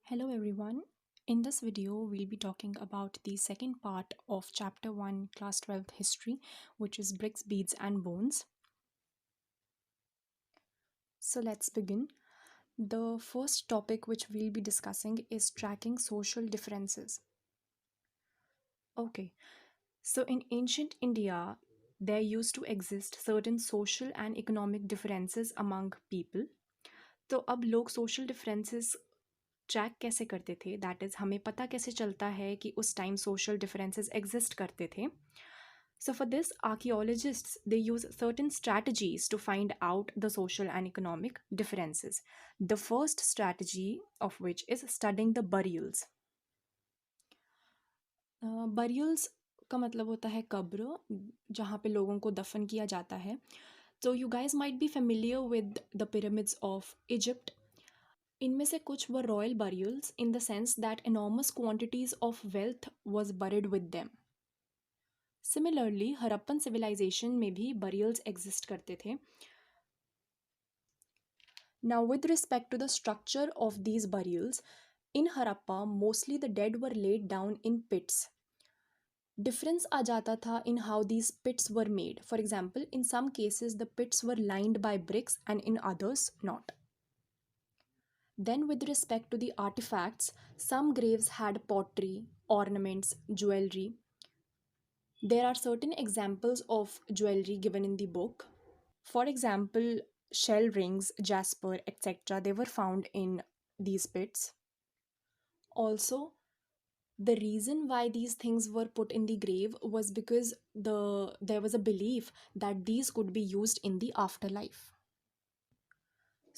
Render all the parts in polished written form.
Hello everyone. In this video, we'll be talking about the second part of Chapter 1, Class 12th History, which is Bricks, Beads, and Bones. So let's begin. The first topic which we'll be discussing is tracking social differences. Okay, so in ancient India, there used to exist certain social and economic differences among people. तो अब लोग social differences track कैसे करते थे that is हमें पता कैसे चलता है कि उस टाइम सोशल डिफरेंसेस एग्जिस्ट करते थे so for this archaeologists they use certain strategies to find out the social and economic differences the first strategy of which is studying the burials burials का मतलब होता है कब्र जहाँ पे लोगों को दफन किया जाता है तो you guys might be familiar with the pyramids of Egypt इनमें से कुछ were royal burials in the sense that enormous quantities of wealth was buried with them. Similarly, Harappan civilization में भी burials exist करते थे. Now, with respect to the structure of these burials, in Harappa, mostly the dead were laid down in pits. Difference आ जाता था in how these pits were made. For example, in some cases, the pits were lined by bricks and in others, not. Then, with respect to the artifacts, some graves had pottery, ornaments, jewelry. There are certain examples of jewelry given in the book. For example, shell rings, jasper, etc., they were found in these pits. Also, the reason why these things were put in the grave was because there was a belief that these could be used in the afterlife.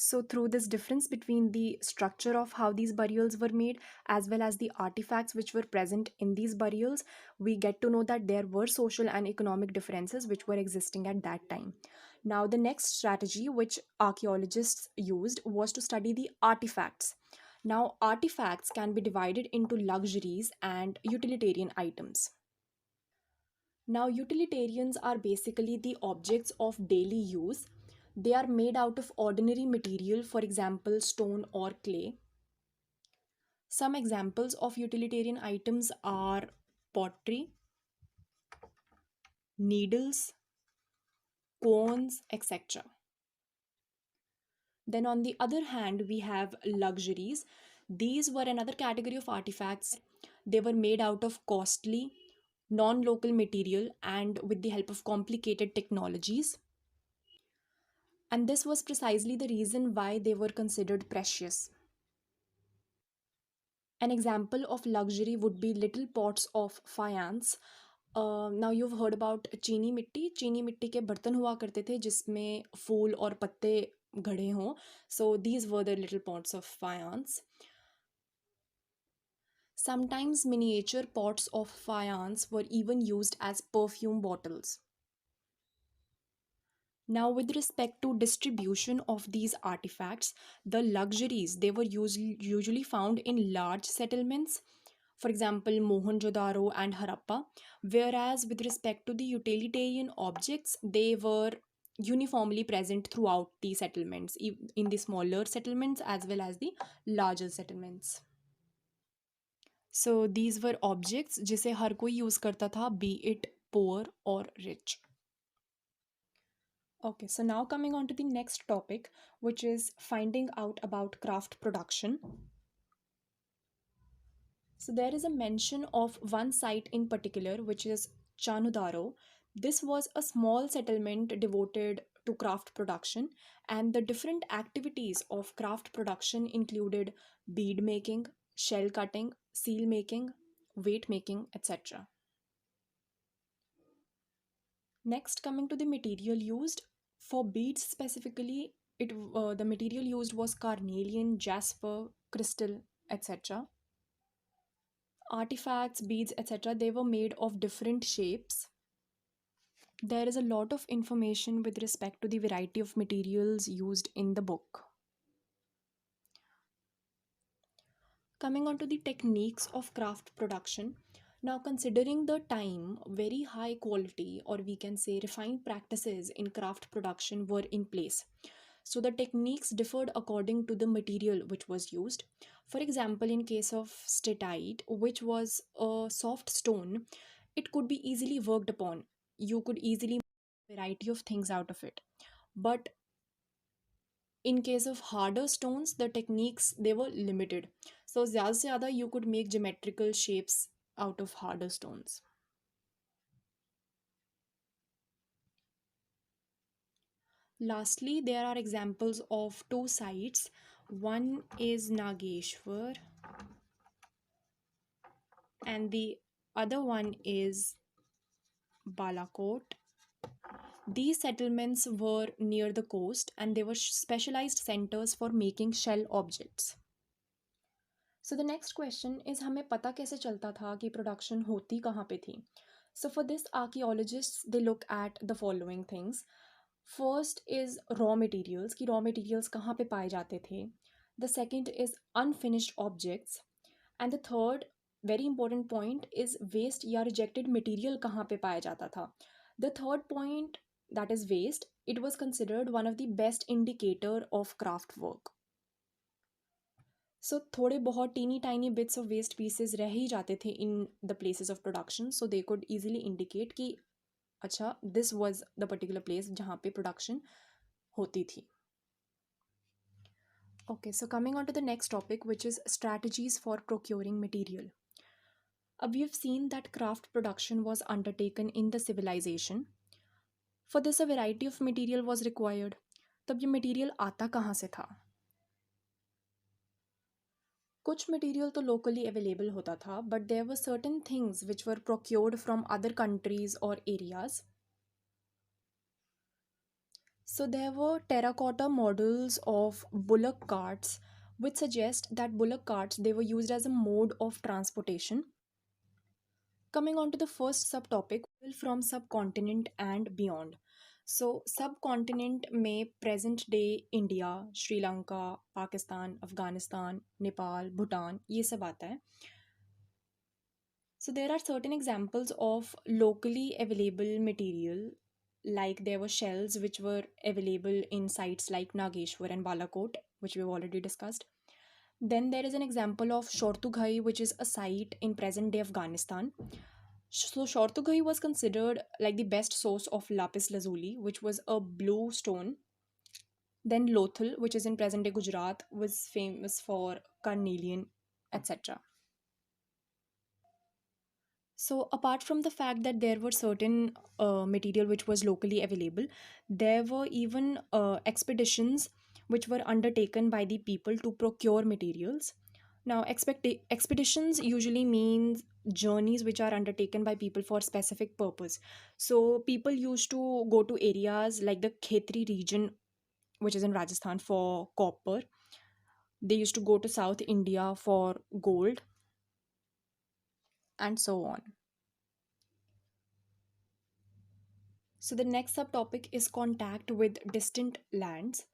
So, through this difference between the structure of how these burials were made as well as the artifacts which were present in these burials, we get to know that there were social and economic differences which were existing at that time. Now, the next strategy which archaeologists used was to study the artifacts. Now, artifacts can be divided into luxuries and utilitarian items. Now, utilitarians are basically the objects of daily use. They are made out of ordinary material, for example, stone or clay. Some examples of utilitarian items are pottery, needles, cones, etc. Then, on the other hand, we have luxuries. These were another category of artifacts. They were made out of costly, non local material and with the help of complicated technologies. And this was precisely the reason why they were considered precious. An example of luxury would be little pots of faience. Now you've heard about चीनी मिट्टी. चीनी मिट्टी के बर्तन हुआ करते थे जिसमें फूल और पत्ते गढ़े हों. So these were the little pots of faience. Sometimes miniature pots of faience were even used as perfume bottles. Now, with respect to distribution of these artifacts, the luxuries they were usually found in large settlements, for example, Mohenjo-daro and Harappa, whereas with respect to the utilitarian objects, they were uniformly present throughout the settlements, in the smaller settlements as well as the larger settlements. So these were objects जिसे हर कोई use करता था, be it poor or rich. Okay, so now coming on to the next topic, which is finding out about craft production. So there is a mention of one site in particular, which is Chanudaro. This was a small settlement devoted to craft production, and the different activities of craft production included bead making, shell cutting, seal making, weight making, etc. Next, coming to the material used, for beads specifically, the material used was carnelian, jasper, crystal, etc. Artifacts, beads, etc. They were made of different shapes. There is a lot of information with respect to the variety of materials used in the book. Coming on to the techniques of craft production. Now, considering the time, very high quality or we can say refined practices in craft production were in place. So the techniques differed according to the material which was used. For example, in case of statite, which was a soft stone, it could be easily worked upon. You could easily make a variety of things out of it. But in case of harder stones, the techniques they were limited. So zyada se zyada you could make geometrical shapes out of harder stones. Lastly, there are examples of two sites. One is Nageshwar and the other one is Balakot. These settlements were near the coast and they were specialized centers for making shell objects. So the next question is हमें पता कैसे चलता था कि production होती कहाँ पे थी? So for this, archaeologists they look at the following things. First is raw materials कि raw materials कहाँ पे पाए जाते थे. The second is unfinished objects. And the third very important point is waste या rejected material कहाँ पे पाया जाता था. The third point, that is waste, it was considered one of the best indicator of craft work. So थोड़े बहुत teeny tiny bits of waste pieces रह ही जाते थे in the places of production, so they could easily indicate कि अच्छा this was the particular place जहाँ पे प्रोडक्शन होती थी. Okay, so coming on to the next topic which is strategies for procuring material. अब we have seen that craft production was undertaken in the civilization. For this a variety of material was required. तब ये material आता कहाँ से था? कुछ material तो locally available होता था, but there were certain things which were procured from other countries और areas. So there were terracotta models of bullock carts, which suggest that bullock carts they were used as a mode of transportation. Coming on to the first subtopic, from subcontinent and beyond. So subcontinent में present day India, Sri Lanka, Pakistan, Afghanistan, Nepal, Bhutan ये सब आता है. So there are certain examples of locally available material, like there were shells which were available in sites like Nageshwar and Balakot, which we've already discussed. Then there is an example of Shortughai, which is a site in present day Afghanistan. So Shortughai was considered like the best source of lapis lazuli, which was a blue stone. Then Lothal, which is in present day Gujarat, was famous for carnelian, etc. So apart from the fact that there were certain material which was locally available, there were even expeditions which were undertaken by the people to procure materials. Now, expeditions usually means journeys which are undertaken by people for specific purpose. So people used to go to areas like the Khetri region, which is in Rajasthan, for copper. They used to go to South India for gold, and so on. So the next subtopic is contact with distant lands.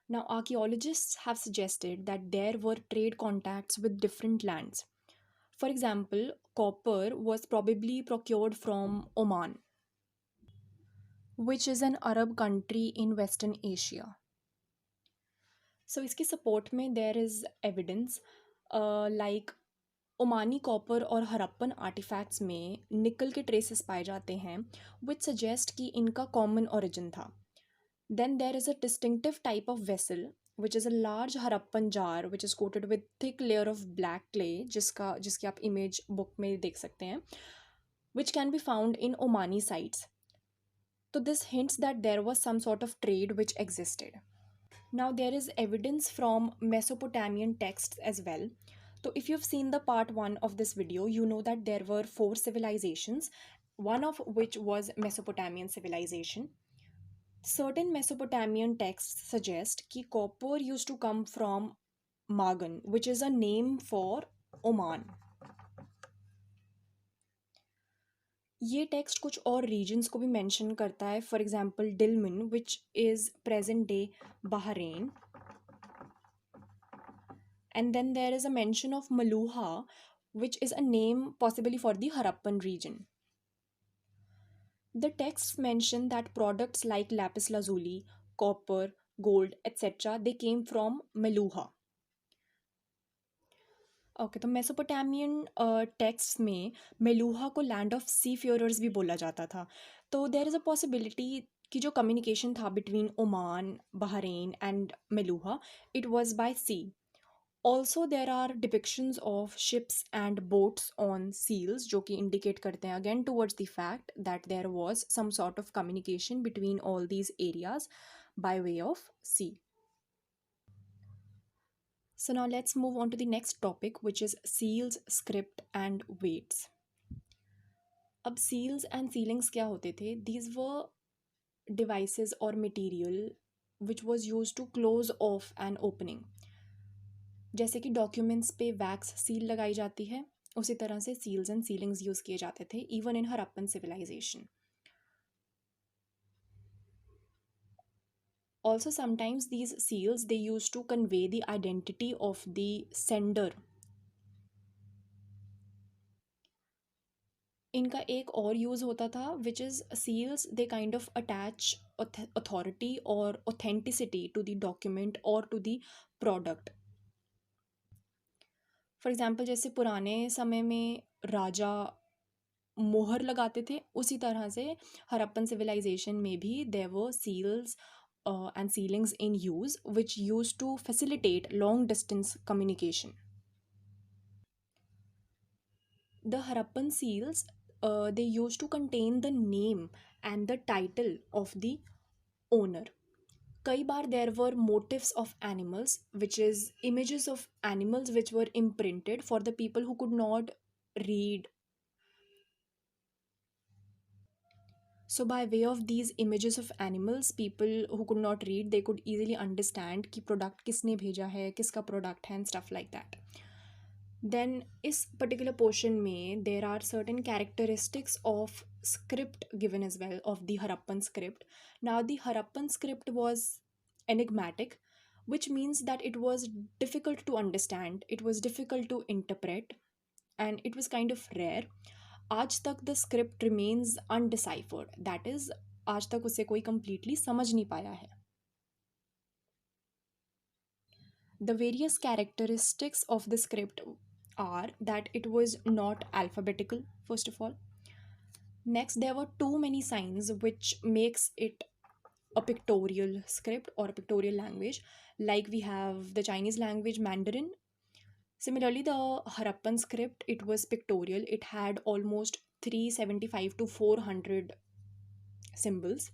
Now, archaeologists have suggested that there were trade contacts with different lands. For example, copper was probably procured from Oman, which is an Arab country in Western Asia. So इसके support में there is evidence like Omani copper और Harappan artefacts में निकल के traces पाए जाते हैं विच suggest कि इनका कॉमन ओरिजिन था. Then there is a distinctive type of vessel which is a large Harappan jar which is coated with thick layer of black clay, जिसकी आप इमेज बुक में देख सकते हैं, which can be found in Omani sites. तो this hints that there was some sort of trade which existed. Now, there is evidence from Mesopotamian texts as well. So, if you've seen the part 1 of this video, you know that there were 4 civilizations, one of which was Mesopotamian civilization. Certain Mesopotamian texts suggest that copper used to come from Magan, which is a name for Oman. ये text कुछ और reasons को भी mention करता है. For example Dilmun which is present day Bahrain. And then there is a mention of Maluha, which is a name possibly for the Harappan region. The texts mention that products like lapis lazuli, copper, gold, etc., they came from Meluha. Okay, तो Mesopotamian text में मेलूहा को land of सी फ्योरर्स भी बोला जाता था. तो there is a possibility कि जो कम्युनिकेशन था between Oman, Bahrain and Meluhha, it was by sea. Also there are depictions of ships and boats on seals, जो कि इंडिकेट करते हैं again towards the fact that there was some sort of communication between all these areas by way of sea. So now let's move on to the next topic, which is seals, script and weights. अब seals and sealings क्या होते थे? These were devices or material which was used to close off an opening. जैसे कि documents पे wax seal लगाई जाती है, उसी तरह से सील्स एंड सीलिंग्स यूज किए जाते थे even in Harappan civilization. Also sometimes these seals they used to convey the identity of the sender. इनका एक और यूज़ होता था which is seals they kind of attach authority और ऑथेंटिसिटी टू द डॉक्यूमेंट और to the product. For example जैसे पुराने समय में राजा मोहर लगाते थे, उसी तरह से हरप्पन सिविलाइजेशन में भी there were seals and sealings in use which use to facilitate long distance communication. The Harappan seals they used to contain the name and the title of the owner. कई बार there were motifs of animals, which is images of animals which were imprinted for the people who could not read. So by way of these images of animals, people who could not read, they could easily understand कि product किसने भेजा है, किसका product है, and stuff like that. Then इस particular portion में there are certain characteristics of script given as well, of the Harappan script. Now the Harappan script was enigmatic, which means that it was difficult to understand, it was difficult to interpret, and it was kind of rare. आज तक the script remains undeciphered, that is आज तक उसे कोई completely समझ नहीं पाया है. The various characteristics of the script are that it was not alphabetical, first of all. Next, there were too many signs, which makes it a pictorial script or a pictorial language, like we have the Chinese language Mandarin. Similarly, the Harappan script, it was pictorial. It had almost 375 to 400 symbols.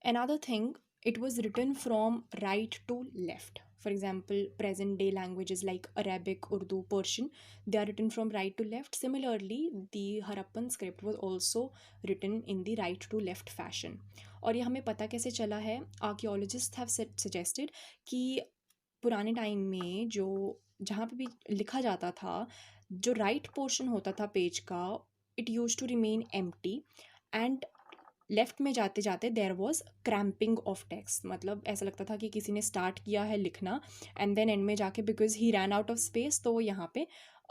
Another thing, it was written from right to left. For example, present day languages like Arabic, Urdu, Persian, they are written from right to left. Similarly, the Harappan script was also written in the right to left fashion. और ये हमें पता कैसे चला है? Archaeologists have suggested कि पुराने time में जो जहाँ पे भी लिखा जाता था, जो राइट पोर्शन होता था पेज का, it use to remain empty, and left में जाते जाते there was cramping of text. मतलब ऐसा लगता था कि किसी ने स्टार्ट किया है लिखना एंड देन एंड में जाके because he ran out of space, तो यहाँ पे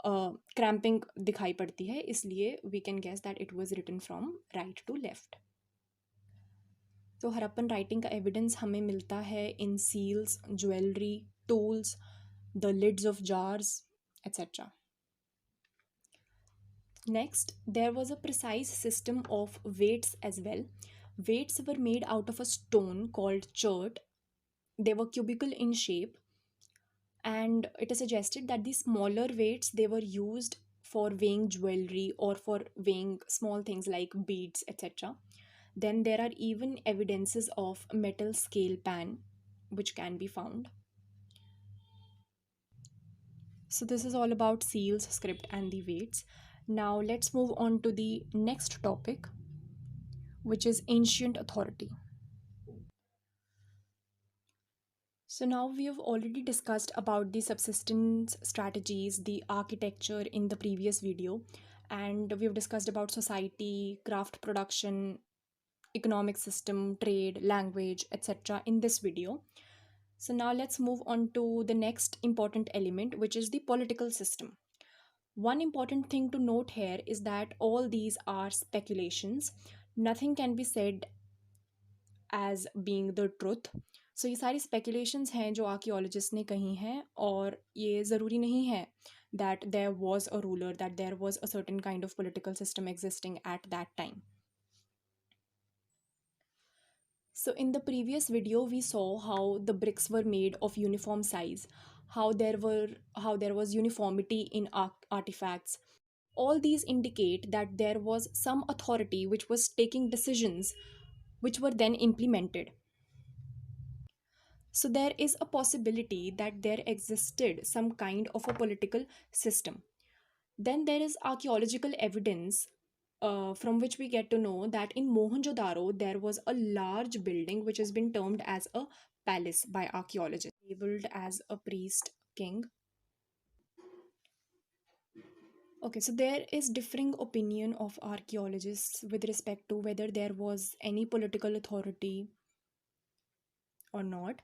क्रैम्पिंग दिखाई पड़ती है, इसलिए we can guess that it was written from right to left. तो हरप्पन राइटिंग का एविडेंस हमें मिलता है in seals, jewellery, tools, the lids of jars, etc. Next, there was a precise system of weights as well. Weights were made out of a stone called chert. They were cubical in shape, and it is suggested that the smaller weights they were used for weighing jewelry or for weighing small things like beads, etc. Then there are even evidences of metal scale pan which can be found. So this is all about seals, script and the weights. Now let's move on to the next topic, which is ancient authority. So now we have already discussed about the subsistence strategies, the architecture in the previous video, and we have discussed about society, craft production, economic system, trade, language, etc. in this video. So now let's move on to the next important element, which is the political system. One important thing to note here is that all these are speculations. Nothing can be said as being the truth. सो ये सारी speculations हैं जो archaeologist ने कही हैं, और ये ज़रूरी नहीं है that there was a ruler, that there was a certain kind of political system existing at that time. So in the previous video, we saw how the bricks were made of uniform size, how there was uniformity in artifacts. All these indicate that there was some authority which was taking decisions which were then implemented. So there is a possibility that there existed some kind of a political system. Then there is archaeological evidence from which we get to know that in Mohenjo-daro there was a large building which has been termed as a palace by archaeologists, labeled as a priest king. Okay, so there is differing opinion of archaeologists with respect to whether there was any political authority or not.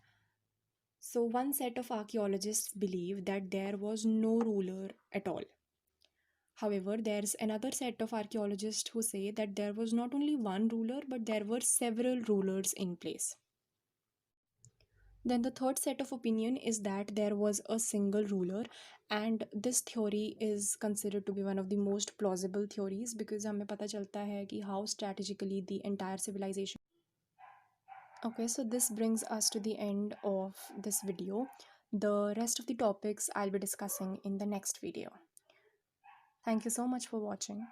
So one set of archaeologists believe that there was no ruler at all. However, there's another set of archaeologists who say that there was not only one ruler, but there were several rulers in place. Then the third set of opinion is that there was a single ruler, and this theory is considered to be one of the most plausible theories because हमें पता चलता है कि how strategically the entire civilization. Okay, so this brings us to the end of this video. The rest of the topics I'll be discussing in the next video. Thank you so much for watching.